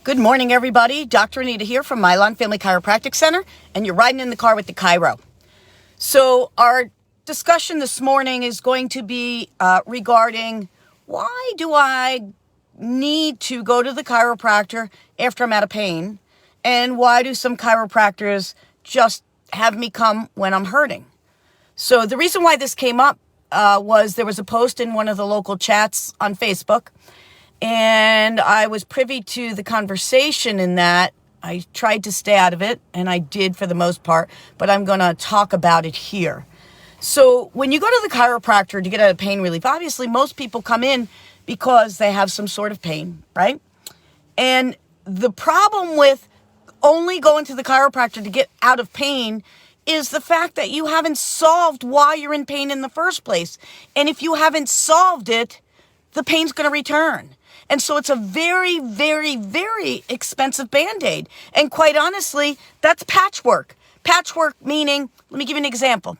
Good morning, everybody. Dr. Anita here from Mylon Family Chiropractic Center, and you're riding in the car with the Chiro. So our discussion this morning is going to be regarding why do I need to go to the chiropractor after I'm out of pain, and why do some chiropractors just have me come when I'm hurting? So the reason why this came up was there was a post in one of the local chats on Facebook, and I was privy to the conversation in that. I tried to stay out of it, and I did for the most part, but I'm going to talk about it here. So when you go to the chiropractor to get out of pain relief, obviously most people come in because they have some sort of pain, right? And the problem with only going to the chiropractor to get out of pain is the fact that you haven't solved why you're in pain in the first place. And if you haven't solved it, the pain's going to return. And so it's a very, very, very expensive Band-Aid. And quite honestly, that's patchwork. Patchwork meaning, let me give you an example.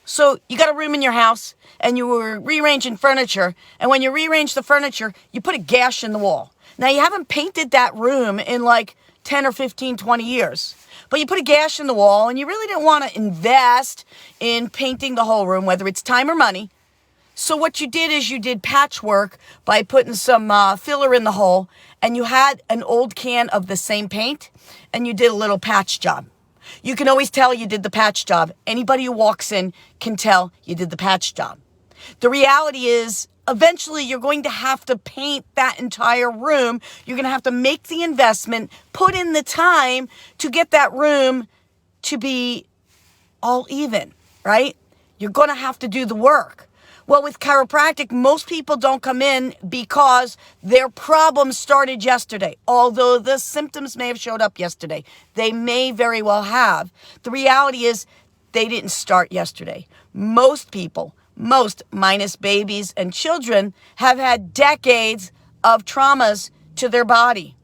So you got a room in your house and you were rearranging furniture. And when you rearrange the furniture, you put a gash in the wall. Now you haven't painted that room in like 10 or 15, 20 years. But you put a gash in the wall and you really didn't want to invest in painting the whole room, whether it's time or money. So what you did is you did patchwork by putting some filler in the hole, and you had an old can of the same paint, and you did a little patch job. You can always tell you did the patch job. Anybody who walks in can tell you did the patch job. The reality is, eventually you're going to have to paint that entire room. You're going to have to make the investment, put in the time to get that room to be all even, right? You're going to have to do the work. Well, with chiropractic, most people don't come in because their problems started yesterday. Although the symptoms may have showed up yesterday. They may very well have. The reality is they didn't start yesterday. Most people, most minus babies and children, have had decades of traumas to their body.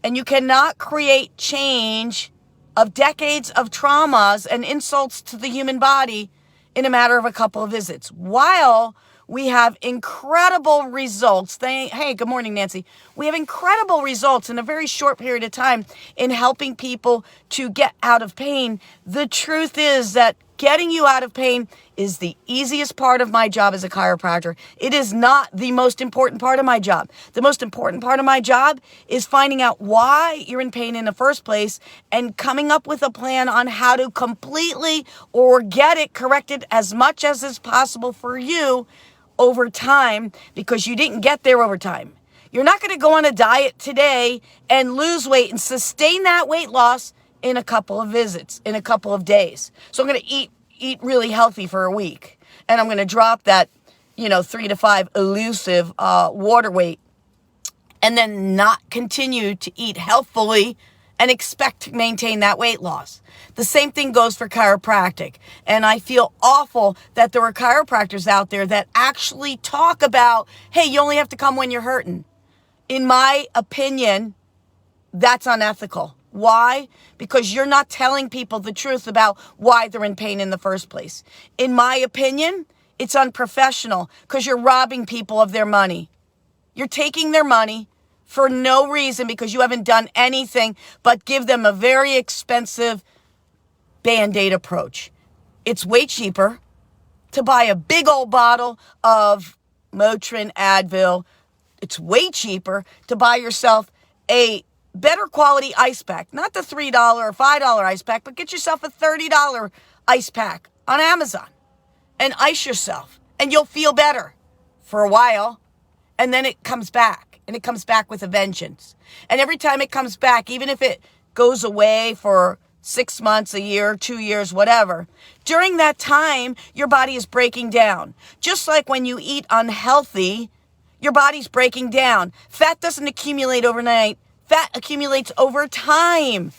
And you cannot create change of decades of traumas and insults to the human body in a matter of a couple of visits. While we have incredible results, hey, good morning, Nancy. We have incredible results in a very short period of time in helping people to get out of pain. The truth is that getting you out of pain is the easiest part of my job as a chiropractor. It is not the most important part of my job. The most important part of my job is finding out why you're in pain in the first place and coming up with a plan on how to completely or get it corrected as much as is possible for you over time, because you didn't get there over time. You're not going to go on a diet today and lose weight and sustain that weight loss in a couple of visits, in a couple of days. So I'm going to eat really healthy for a week, and I'm going to drop that, 3 to 5 elusive water weight, and then not continue to eat healthfully and expect to maintain that weight loss. The same thing goes for chiropractic. And I feel awful that there are chiropractors out there that actually talk about, hey, you only have to come when you're hurting. In my opinion, that's unethical. Why? Because you're not telling people the truth about why they're in pain in the first place. In my opinion, it's unprofessional because you're robbing people of their money. You're taking their money for no reason because you haven't done anything but give them a very expensive Band-Aid approach. It's way cheaper to buy a big old bottle of Motrin, Advil. It's way cheaper to buy yourself a better quality ice pack, not the $3 or $5 ice pack, but get yourself a $30 ice pack on Amazon and ice yourself, and you'll feel better for a while. And then it comes back, and it comes back with a vengeance. And every time it comes back, even if it goes away for 6 months, a year, 2 years, whatever, during that time, your body is breaking down. Just like when you eat unhealthy, your body's breaking down. Fat doesn't accumulate overnight. Fat accumulates over time.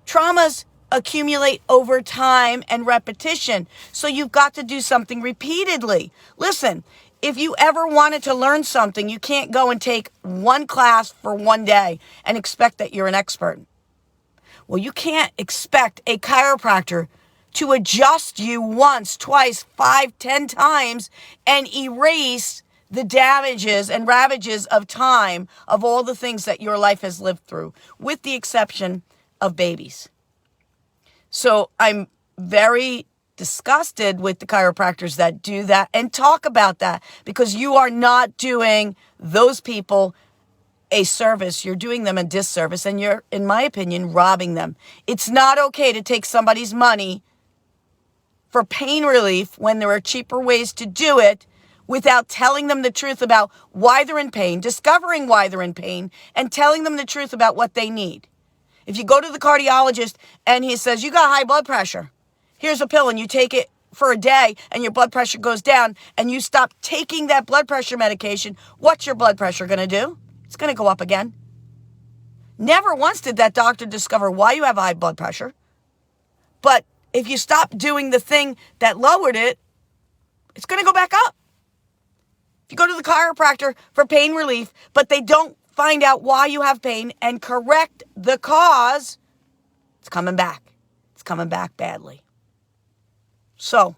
Traumas accumulate over time and repetition. So you've got to do something repeatedly. Listen, if you ever wanted to learn something, you can't go and take one class for one day and expect that you're an expert. Well, you can't expect a chiropractor to adjust you once, twice, 5, 10 times and erase the damages and ravages of time of all the things that your life has lived through, with the exception of babies. So I'm very disgusted with the chiropractors that do that and talk about that, because you are not doing those people a service. You're doing them a disservice, and you're, in my opinion, robbing them. It's not okay to take somebody's money for pain relief when there are cheaper ways to do it without telling them the truth about why they're in pain, discovering why they're in pain, and telling them the truth about what they need. If you go to the cardiologist and he says, you got high blood pressure, here's a pill, and you take it for a day and your blood pressure goes down, and you stop taking that blood pressure medication, what's your blood pressure going to do? It's going to go up again. Never once did that doctor discover why you have high blood pressure. But if you stop doing the thing that lowered it, it's going to go back up. If you go to the chiropractor for pain relief, but they don't find out why you have pain and correct the cause, it's coming back. It's coming back badly. So,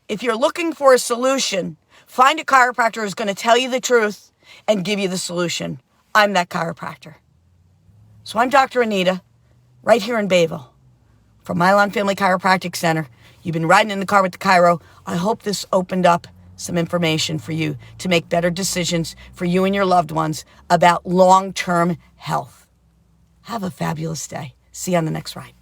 if you're looking for a solution, find a chiropractor who's going to tell you the truth and give you the solution. I'm that chiropractor. So I'm Dr. Anita, right here in Bayville, from Mylon Family Chiropractic Center. You've been riding in the car with the chiro. I hope this opened up some information for you to make better decisions for you and your loved ones about long-term health. Have a fabulous day. See you on the next ride.